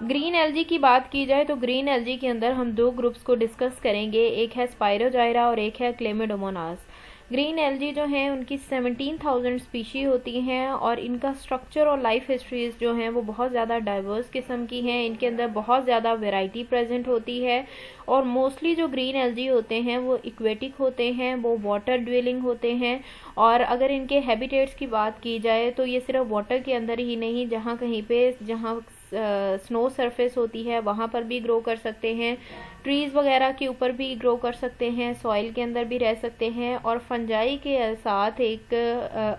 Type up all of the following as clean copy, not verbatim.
Green LG की बात की जाए तो ग्रीन एलजी के अंदर हम दो ग्रुप्स को डिस्कस करेंगे, एक है स्पायरोजाइरा और एक है क्लेमिडोमोनास। ग्रीन एलजी जो हैं उनकी 17,000 स्पीशी होती हैं और इनका स्ट्रक्चर और लाइफ हिस्ट्रीज जो हैं वो बहुत ज़्यादा डाइवर्स किस्म की हैं। इनके अंदर बहुत ज़्यादा वैरायटी प्रेजेंट होती है और मोस्टली जो ग्रीन एलजी होते हैं वो इक्वेटिक होते हैं, वो वाटर ड्वेलिंग होते हैं। और अगर इनके हैबिटेट्स की बात की जाए तो ये सिर्फ वाटर के अंदर ही नहीं, जहाँ कहीं पे जहाँ स्नो सरफेस होती है वहाँ पर भी ग्रो कर सकते हैं, ट्रीज वगैरह के ऊपर भी ग्रो कर सकते हैं, सॉइल के अंदर भी रह सकते हैं। और फंजाई के साथ एक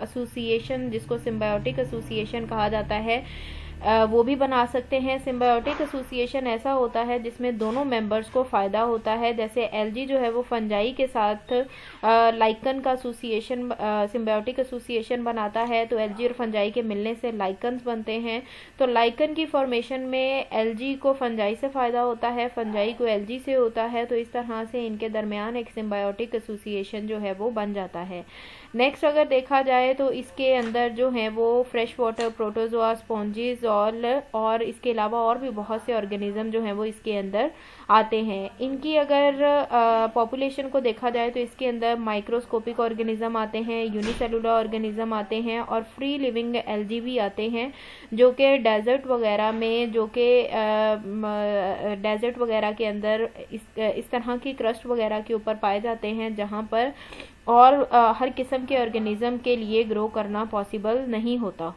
एसोसिएशन जिसको सिम्बायोटिक एसोसिएशन कहा जाता है वो भी बना सकते हैं। सिम्बायोटिक एसोसिएशन ऐसा होता है जिसमें दोनों मेंबर्स को फ़ायदा होता है। जैसे एलजी जो है वो फंजाई के साथ लाइकन का एसोसिएशन, सिम्बायोटिक एसोसिएशन बनाता है, तो एलजी और फंजाई के मिलने से लाइकन्स बनते हैं। तो लाइकन की फॉर्मेशन में एलजी को फंजाई से फ़ायदा होता है, फंजाई को एलजी से होता है। तो इस तरह से इनके दरमियान एक सिम्बायोटिक एसोसिएशन जो है वो बन जाता है। नेक्स्ट अगर देखा जाए तो इसके अंदर जो है वो फ्रेश वाटर प्रोटोजोआ, स्पॉन्जिस और इसके अलावा और भी बहुत से ऑर्गेनिज्म जो हैं वो इसके अंदर आते हैं। इनकी अगर पॉपुलेशन को देखा जाए तो इसके अंदर माइक्रोस्कोपिक ऑर्गेनिज्म आते हैं, यूनिसेलुलर ऑर्गेनिज्म आते हैं और फ्री लिविंग एल्गी भी आते हैं, जो कि डेजर्ट वगैरह में, जो कि डेजर्ट वगैरह के अंदर इस तरह की क्रस्ट वगैरह के ऊपर पाए जाते हैं, जहाँ पर और हर किस्म के ऑर्गेनिज्म के लिए ग्रो करना पॉसिबल नहीं होता।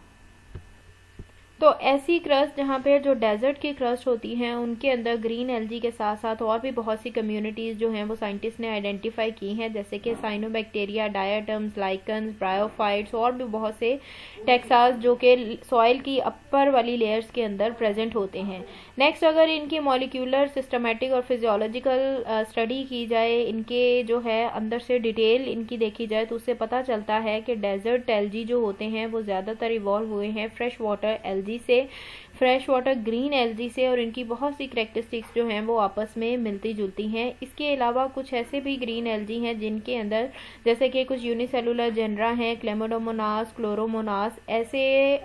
तो ऐसी क्रस्ट जहाँ पे जो डेजर्ट की क्रस्ट होती हैं उनके अंदर ग्रीन एल्गी के साथ साथ और भी बहुत सी कम्युनिटीज़ जो हैं वो साइंटिस्ट ने आइडेंटिफाई की हैं, जैसे कि साइनोबैक्टीरिया, डायटम्स, लाइकन्स, ब्रायोफाइट्स और भी बहुत से टेक्सास जो कि सॉइल की अपर वाली लेयर्स के अंदर प्रेजेंट होते हैं। नेक्स्ट अगर इनकी मॉलिक्यूलर, सिस्टमेटिक और फिजियोलॉजिकल स्टडी की जाए, इनके जो है अंदर से डिटेल इनकी देखी जाए, तो उससे पता चलता है कि डेजर्ट एल्गी जो होते हैं वो ज़्यादातर इवॉल्व हुए हैं फ्रेश वाटर एल्गी से, फ्रेश वाटर ग्रीन एल्गी से, और इनकी बहुत सी कैरेक्टरिस्टिक्स जो हैं वो आपस में मिलती जुलती हैं। इसके अलावा कुछ ऐसे भी ग्रीन एल्गी हैं जिनके अंदर, जैसे कि कुछ यूनिसेलुलर जेनरा हैं, क्लेमिडोमोनास, क्लोरोमोनास, ऐसे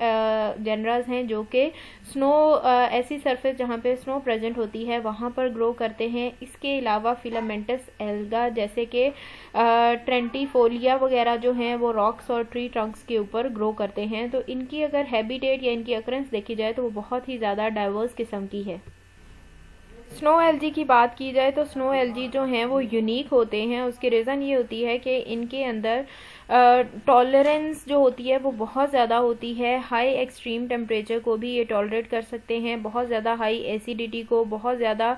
जेनरास हैं जो कि स्नो, ऐसी सरफेस जहाँ पे स्नो प्रेजेंट होती है वहाँ पर ग्रो करते हैं। इसके अलावा फिलामेंटस एल्गा जैसे कि ट्रेंटिफोलिया वगैरह जो हैं वो रॉक्स और ट्री ट्रंक्स के ऊपर ग्रो करते हैं। तो इनकी अगर हैबिटेट या इनकी अकरेंस देखी जाए तो वो बहुत ही ज़्यादा डाइवर्स किस्म की है। स्नो एल्गी की बात की जाए तो स्नो एल्गी जो हैं वो यूनिक होते हैं। उसकी रीज़न ये होती है कि इनके अंदर टॉलरेंस जो होती है वो बहुत ज़्यादा होती है। हाई एक्सट्रीम टेम्परेचर को भी ये टॉलरेट कर सकते हैं, बहुत ज़्यादा हाई एसिडिटी को, बहुत ज़्यादा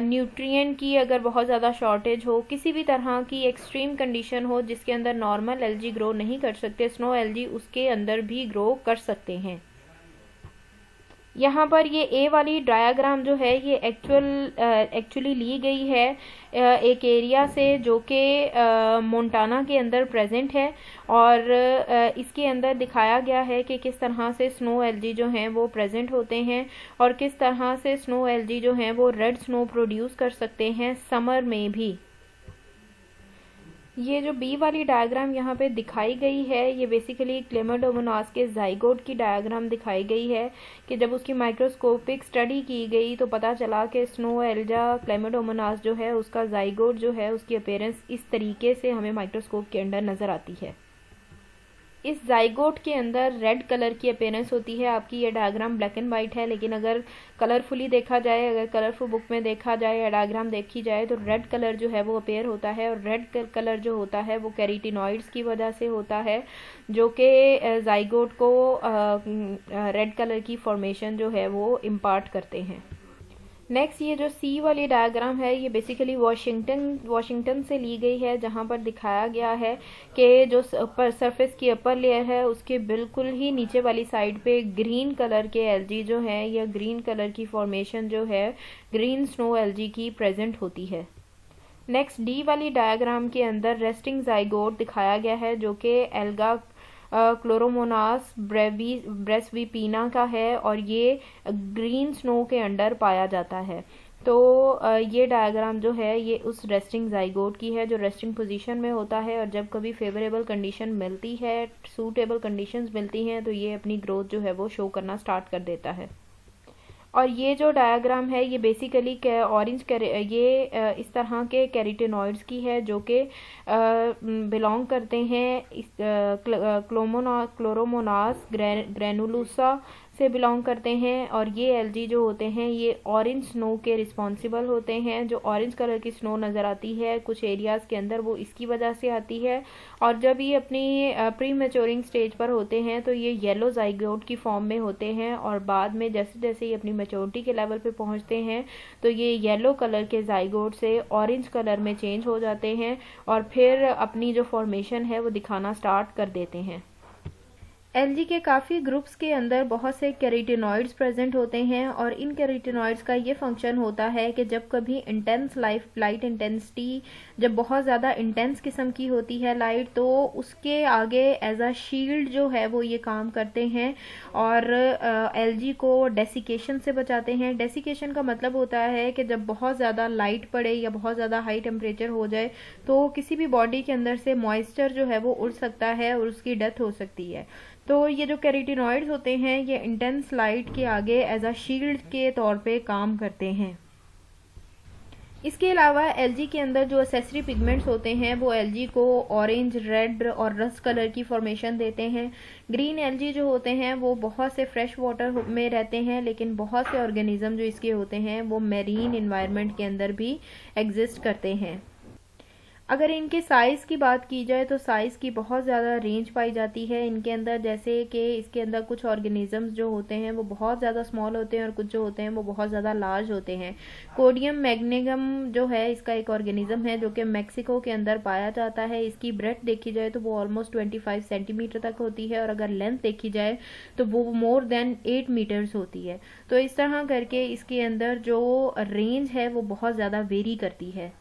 न्यूट्रिएंट की अगर बहुत ज़्यादा शॉर्टेज हो, किसी भी तरह की एक्सट्रीम कंडीशन हो जिसके अंदर नॉर्मल एल्गी ग्रो नहीं कर सकते, स्नो एल्गी उसके अंदर भी ग्रो कर सकते हैं। यहाँ पर ये ए वाली डायाग्राम जो है ये एक्चुअली ली गई है एक एरिया से जो कि मोंटाना के अंदर प्रेजेंट है, और इसके अंदर दिखाया गया है कि किस तरह से स्नो एल्गी जो हैं वो प्रेजेंट होते हैं और किस तरह से स्नो एल्गी जो हैं वो रेड स्नो प्रोड्यूस कर सकते हैं समर में भी। ये जो बी वाली डायग्राम यहाँ पे दिखाई गई है ये बेसिकली क्लेमिडोमोनास के जाइगोट की डायग्राम दिखाई गई है कि जब उसकी माइक्रोस्कोपिक स्टडी की गई तो पता चला कि स्नो एल्गा क्लेमिडोमोनास जो है उसका जाइगोट जो है उसकी अपीयरेंस इस तरीके से हमें माइक्रोस्कोप के अंदर नज़र आती है। इस जाइगोट के अंदर रेड कलर की अपीयरेंस होती है। आपकी ये डायग्राम ब्लैक एंड वाइट है, लेकिन अगर कलरफुली देखा जाए, अगर कलरफुल बुक में देखा जाए या डायग्राम देखी जाए तो रेड कलर जो है वो अपेयर होता है, और रेड कलर जो होता है वो कैरोटीनॉइड्स की वजह से होता है जो कि जाइगोट को रेड कलर की फॉर्मेशन जो है वो इम्पार्ट करते हैं। नेक्स्ट ये जो सी वाली डायग्राम है ये बेसिकली वाशिंगटन से ली गई है, जहाँ पर दिखाया गया है कि जो सरफेस की अपर लेयर है उसके बिल्कुल ही नीचे वाली साइड पे ग्रीन कलर के एल्गी जो है या ग्रीन कलर की फॉर्मेशन जो है ग्रीन स्नो एल्गी की प्रेजेंट होती है। नेक्स्ट डी वाली डायग्राम के अंदर रेस्टिंग जाइगोट दिखाया गया है जो कि एल्गा क्लोरोमोनास ब्रेसवीपीना का है और ये ग्रीन स्नो के अंडर पाया जाता है। तो ये डायग्राम जो है ये उस रेस्टिंग जाइगोट की है जो रेस्टिंग पोजीशन में होता है, और जब कभी फेवरेबल कंडीशन मिलती है, सूटेबल कंडीशंस मिलती हैं, तो ये अपनी ग्रोथ जो है वो शो करना स्टार्ट कर देता है। और ये जो डायग्राम है ये बेसिकली ऑरेंज ये इस तरह के कैरोटीनॉइड्स की है जो कि बिलोंग करते हैं क्लोरोमोनास ग्रैनुलोसा से बिलोंग करते हैं। और ये एल्गी जो होते हैं ये ऑरेंज स्नो के रिस्पॉन्सिबल होते हैं। जो ऑरेंज कलर की स्नो नज़र आती है कुछ एरियाज़ के अंदर वो इसकी वजह से आती है। और जब ये अपनी प्री मैच्योरिंग स्टेज पर होते हैं तो ये येलो जाइगोट की फॉर्म में होते हैं और बाद में जैसे जैसे ये अपनी मैच्योरिटी के लेवल पे पहुंचते हैं तो ये येलो कलर के जाइगोट से ऑरेंज कलर में चेंज हो जाते हैं और फिर अपनी जो फॉर्मेशन है वो दिखाना स्टार्ट कर देते हैं। एल्गी के काफ़ी ग्रुप्स के अंदर बहुत से कैरोटीनॉइड्स प्रेजेंट होते हैं और इन कैरोटीनॉइड्स का ये फंक्शन होता है कि जब कभी इंटेंस लाइट इंटेंसिटी जब बहुत ज़्यादा इंटेंस किस्म की होती है लाइट तो उसके आगे एज अ शील्ड जो है वो ये काम करते हैं और एल्गी को डेसिकेशन से बचाते हैं। डेसिकेशन का मतलब होता है कि जब बहुत ज़्यादा लाइट पड़े या बहुत ज़्यादा हाई टेम्परेचर हो जाए तो किसी भी बॉडी के अंदर से मॉइस्चर जो है वो उड़ सकता है और उसकी डेथ हो सकती है। तो ये जो कैरोटीनॉइड्स होते हैं ये इंटेंस लाइट के आगे एज अ शील्ड के तौर पे काम करते हैं। इसके अलावा एल्गी के अंदर जो एसेसरी पिगमेंट्स होते हैं वो एल्गी को ऑरेंज, रेड और रस्ट कलर की फॉर्मेशन देते हैं। ग्रीन एल्गी जो होते हैं वो बहुत से फ्रेश वाटर में रहते हैं लेकिन बहुत से ऑर्गेनिज्म जो इसके होते हैं वो मैरीन एनवायरनमेंट के अंदर भी एग्जिस्ट करते हैं। अगर इनके साइज़ की बात की जाए तो साइज़ की बहुत ज़्यादा रेंज पाई जाती है इनके अंदर। जैसे कि इसके अंदर कुछ ऑर्गेनिजम्स जो होते हैं वो बहुत ज़्यादा स्मॉल होते हैं और कुछ जो होते हैं वो बहुत ज़्यादा लार्ज होते हैं। कोडियम मैग्नेगम जो है इसका एक ऑर्गेनिज्म है जो कि मैक्सिको के अंदर पाया जाता है। इसकी ब्रेथ देखी जाए तो वो ऑलमोस्ट 25 सेंटीमीटर तक होती है और अगर लेंथ देखी जाए तो वो मोर देन 8 मीटर्स होती है। तो इस तरह करके इसके अंदर जो रेंज है वो बहुत ज़्यादा वेरी करती है।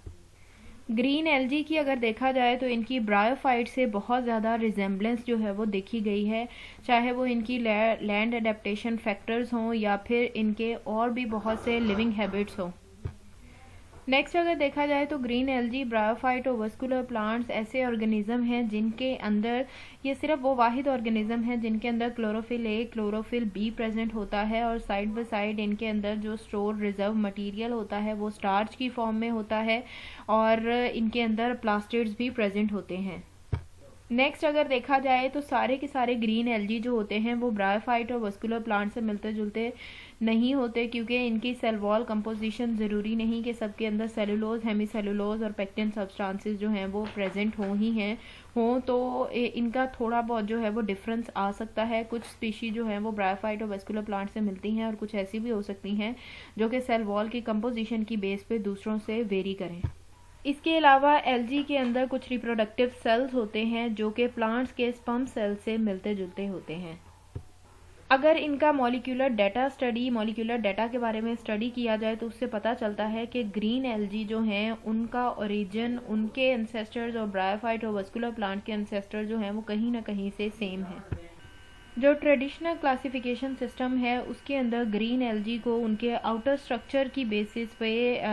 ग्रीन एल्गी की अगर देखा जाए तो इनकी ब्रायोफाइट से बहुत ज़्यादा रिजेम्बलेंस जो है वो देखी गई है, चाहे वो इनकी लैंड एडेप्टेशन फैक्टर्स हों या फिर इनके और भी बहुत से लिविंग हैबिट्स हों। नेक्स्ट अगर देखा जाए तो ग्रीन एल्गी, ब्रायोफाइट और वस्कुलर प्लांट्स ऐसे ऑर्गेनिज्म हैं जिनके अंदर ये सिर्फ वो वाहिद ऑर्गेनिज्म है जिनके अंदर chlorophyll A, chlorophyll be present होता है और साइड बाय साइड इनके अंदर जो स्टोर रिजर्व मटेरियल होता है वो स्टार्च की फॉर्म में होता है और इनके अंदर प्लास्टिड्स भी प्रेजेंट होते हैं। नेक्स्ट अगर देखा जाए तो सारे के सारे ग्रीन एल्गी जो होते हैं वो ब्रायोफाइट और वस्कुलर प्लांट से मिलते जुलते नहीं होते क्योंकि इनकी सेल वॉल कंपोजिशन ज़रूरी नहीं कि सबके अंदर सेलुलोज, हेमी सेलुलोज और पेक्टिन सब्सटेंसेस जो हैं वो प्रेजेंट हों तो इनका थोड़ा बहुत जो है वो डिफरेंस आ सकता है। कुछ स्पीशी जो है वो ब्रायोफाइट और वस्कुलर प्लांट से मिलती हैं और कुछ ऐसी भी हो सकती हैं जो कि सेल वॉल की कंपोजिशन की बेस पे दूसरों से वेरी करें। इसके अलावा एल्गी के अंदर कुछ रिप्रोडक्टिव सेल्स होते हैं जो कि प्लांट्स के स्पर्म सेल से मिलते जुलते होते हैं। अगर इनका मॉलिक्यूलर डाटा के बारे में स्टडी किया जाए तो उससे पता चलता है कि ग्रीन एल्गी जो हैं उनका ओरिजिन, उनके एंसेस्टर्स और ब्रायोफाइट और वस्कुलर प्लांट के एंसेस्टर जो हैं वो कहीं ना कहीं से सेम है। जो ट्रेडिशनल क्लासिफिकेशन सिस्टम है उसके अंदर ग्रीन एल्गी को उनके आउटर स्ट्रक्चर की बेसिस पे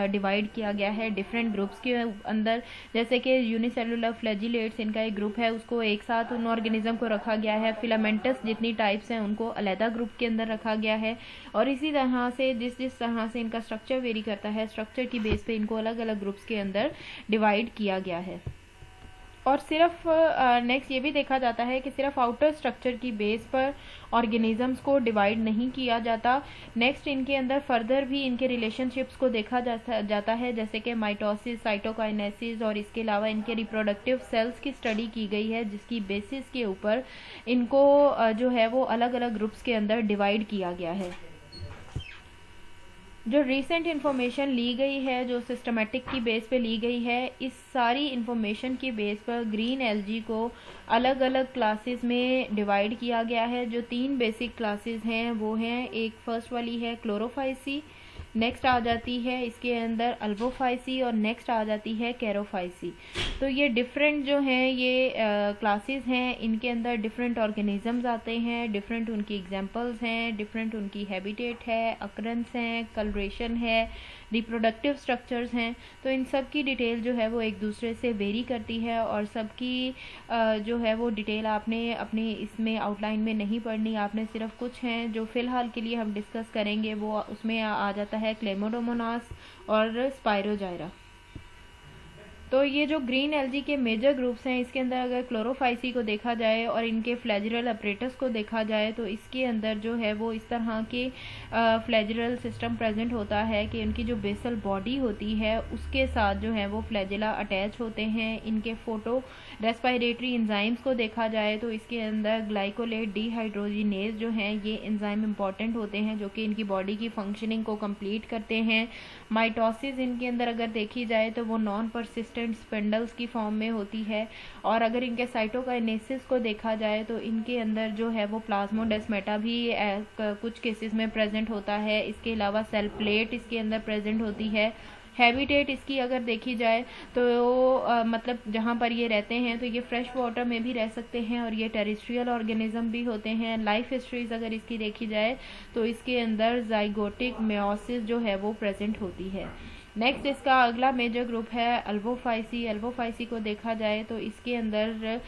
डिवाइड किया गया है डिफरेंट ग्रुप्स के अंदर। जैसे कि यूनिसेलुलर फ्लैजिलेट्स इनका एक ग्रुप है, उसको एक साथ उन ऑर्गेनिज्म को रखा गया है। फिलामेंटस जितनी टाइप्स हैं उनको अलहदा ग्रुप के अंदर रखा गया है और इसी तरह से जिस तरह से इनका स्ट्रक्चर वेरी करता है स्ट्रक्चर की बेस पे इनको अलग अलग ग्रुप्स के अंदर डिवाइड किया गया है। और सिर्फ नेक्स्ट ये भी देखा जाता है कि सिर्फ आउटर स्ट्रक्चर की बेस पर ऑर्गेनिजम्स को डिवाइड नहीं किया जाता। नेक्स्ट इनके अंदर फर्दर भी इनके रिलेशनशिप्स को देखा जाता है जैसे कि माइटोसिस, साइटोकाइनेसिस और इसके अलावा इनके रिप्रोडक्टिव सेल्स की स्टडी की गई है जिसकी बेसिस के ऊपर इनको जो है वो अलग अलग ग्रुप्स के अंदर डिवाइड किया गया है। जो रिसेंट इन्फॉर्मेशन ली गई है, जो सिस्टमेटिक की बेस पे ली गई है, इस सारी इन्फॉर्मेशन की बेस पर ग्रीन एल्गी को अलग अलग क्लासेस में डिवाइड किया गया है। जो 3 बेसिक क्लासेस हैं वो हैं, एक फर्स्ट वाली है क्लोरोफाइसी, नेक्स्ट आ जाती है इसके अंदर अल्बोफाइसी और नेक्स्ट आ जाती है कैरोफाइसी। तो ये डिफरेंट जो हैं ये क्लासेस हैं, इनके अंदर डिफरेंट ऑर्गेनिजम्स आते हैं, डिफरेंट उनकी एग्जांपल्स हैं, डिफरेंट उनकी हैबिटेट है, अकरेंस हैं, कलरेशन है, रिप्रोडक्टिव स्ट्रक्चर्स हैं। तो इन सब की डिटेल जो है वो एक दूसरे से वेरी करती है और सबकी जो है वो डिटेल आपने अपने इसमें आउटलाइन में नहीं पढ़नी, आपने सिर्फ कुछ हैं जो फ़िलहाल के लिए हम डिस्कस करेंगे वो उसमें आ जाता है क्लेमोडोमोनास और स्पायरोजाइरा। तो ये जो ग्रीन एल्गी के मेजर ग्रुप्स हैं, इसके अंदर अगर क्लोरोफाइसी को देखा जाए और इनके फ्लैजरल अपरेटस को देखा जाए तो इसके अंदर जो है वो इस तरह के फ्लैजरल सिस्टम प्रेजेंट होता है कि इनकी जो बेसल बॉडी होती है उसके साथ जो है वो फ्लैजिला अटैच होते हैं। इनके फोटो रेस्पायरेटरी एंजाइम्स को देखा जाए तो इसके अंदर ग्लाइकोलेट डिहाइड्रोजिनेज जो हैं ये एंजाइम इंपॉर्टेंट होते हैं जो कि इनकी बॉडी की फंक्शनिंग को कंप्लीट करते हैं। माइटोसिस इनके अंदर अगर देखी जाए तो वो नॉन परसिस्टेंट स्पिंडल्स की फॉर्म में होती है। और अगर इनके साइटोकाइनेसिस को देखा जाए तो इनके अंदर जो है वो प्लाज्मोडेस्माटा भी कुछ केसेस में प्रेजेंट होता है। इसके अलावा सेल प्लेट इसके अंदर प्रेजेंट होती है। हैबिटेट इसकी अगर देखी जाए तो मतलब जहाँ पर ये रहते हैं तो ये फ्रेश वाटर में भी रह सकते हैं और ये टेरेस्ट्रियल ऑर्गेनिज्म भी होते हैं। लाइफ हिस्ट्रीज अगर इसकी देखी जाए तो इसके अंदर जाइगोटिक मेयोसिस जो है वो प्रेजेंट होती है। नेक्स्ट इसका अगला मेजर ग्रुप है अल्बोफाइसी। अल्बोफाइसी को देखा जाए तो इसके अंदर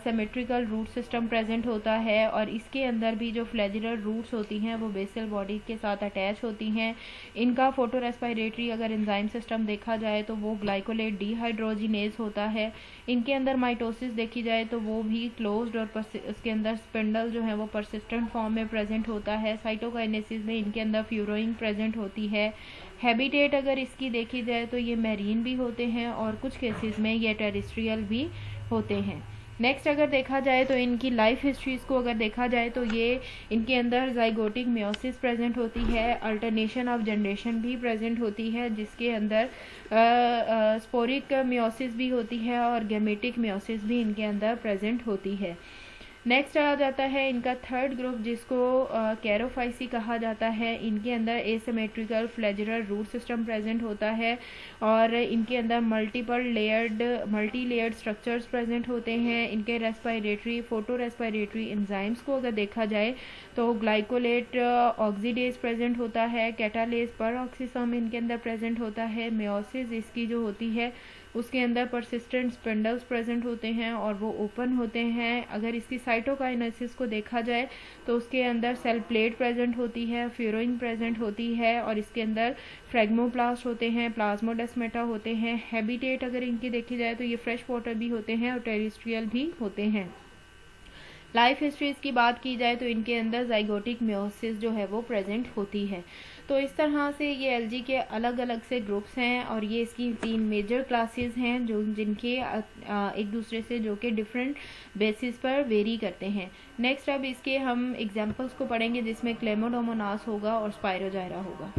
सिमेट्रिकल रूट सिस्टम प्रेजेंट होता है और इसके अंदर भी जो फ्लैजिलर रूट्स होती हैं वो बेसल बॉडी के साथ अटैच होती हैं। इनका फोटो रेस्पायरेटरी अगर एंजाइम सिस्टम देखा जाए तो वो ग्लाइकोलेट डिहाइड्रोजिनेज होता है। इनके अंदर माइटोसिस देखी जाए तो वो भी क्लोज्ड और उसके अंदर स्पिंडल जो है वो परसिस्टेंट फॉर्म में प्रेजेंट होता है। साइटोकाइनेसिस में इनके अंदर फ्यूरोइंग प्रेजेंट होती है। हैबिटेट अगर इसकी देखी जाए तो ये मैरीन भी होते हैं और कुछ केसेस में ये टेरेस्ट्रियल भी होते हैं। नेक्स्ट अगर देखा जाए तो इनकी लाइफ हिस्ट्रीज को अगर देखा जाए तो ये इनके अंदर जाइगोटिक मेयोसिस प्रेजेंट होती है। अल्टरनेशन ऑफ जनरेशन भी प्रेजेंट होती है जिसके अंदर स्पोरिक मेयोसिस भी होती है और गैमेटिक मेयोसिस भी इनके अंदर प्रेजेंट होती है। नेक्स्ट आ जाता है इनका थर्ड ग्रुप जिसको कैरोफाइसी कहा जाता है। इनके अंदर asymmetrical flagellar root system present होता है और इनके अंदर मल्टी लेयर्ड स्ट्रक्चर्स प्रेजेंट होते हैं। इनके रेस्पायरेटरी फोटो रेस्पायरेटरी एंजाइम्स को अगर देखा जाए तो ग्लाइकोलेट ऑक्सीडेज प्रेजेंट होता है। कैटालेज पर ऑक्सीसोम इनके अंदर प्रेजेंट होता है। मेयोसिस इसकी जो होती है उसके अंदर परसिस्टेंट स्पिंडल्स प्रेजेंट होते हैं और वो ओपन होते हैं। अगर इसकी साइटोकाइनेसिस को देखा जाए तो उसके अंदर सेल प्लेट प्रेजेंट होती है, फ्यूरोइंग प्रेजेंट होती है और इसके अंदर फ्रेगमोप्लास्ट होते हैं, प्लाज्मोडेस्माटा होते हैं। हैबिटेट अगर इनकी देखी जाए तो ये फ्रेश वाटर भी होते हैं और टेरेस्ट्रियल भी होते हैं। लाइफ हिस्ट्रीज की बात की जाए तो इनके अंदर जाइगोटिक मेयोसिस जो है वो प्रेजेंट होती है। तो इस तरह से ये एल्गी के अलग अलग से ग्रुप्स हैं और ये इसकी 3 मेजर क्लासेस हैं जो जिनके एक दूसरे से जो कि डिफरेंट बेसिस पर वेरी करते हैं। नेक्स्ट अब इसके हम एग्जांपल्स को पढ़ेंगे जिसमें क्लेमोडोमोनास होगा और स्पायरोजाइरा होगा।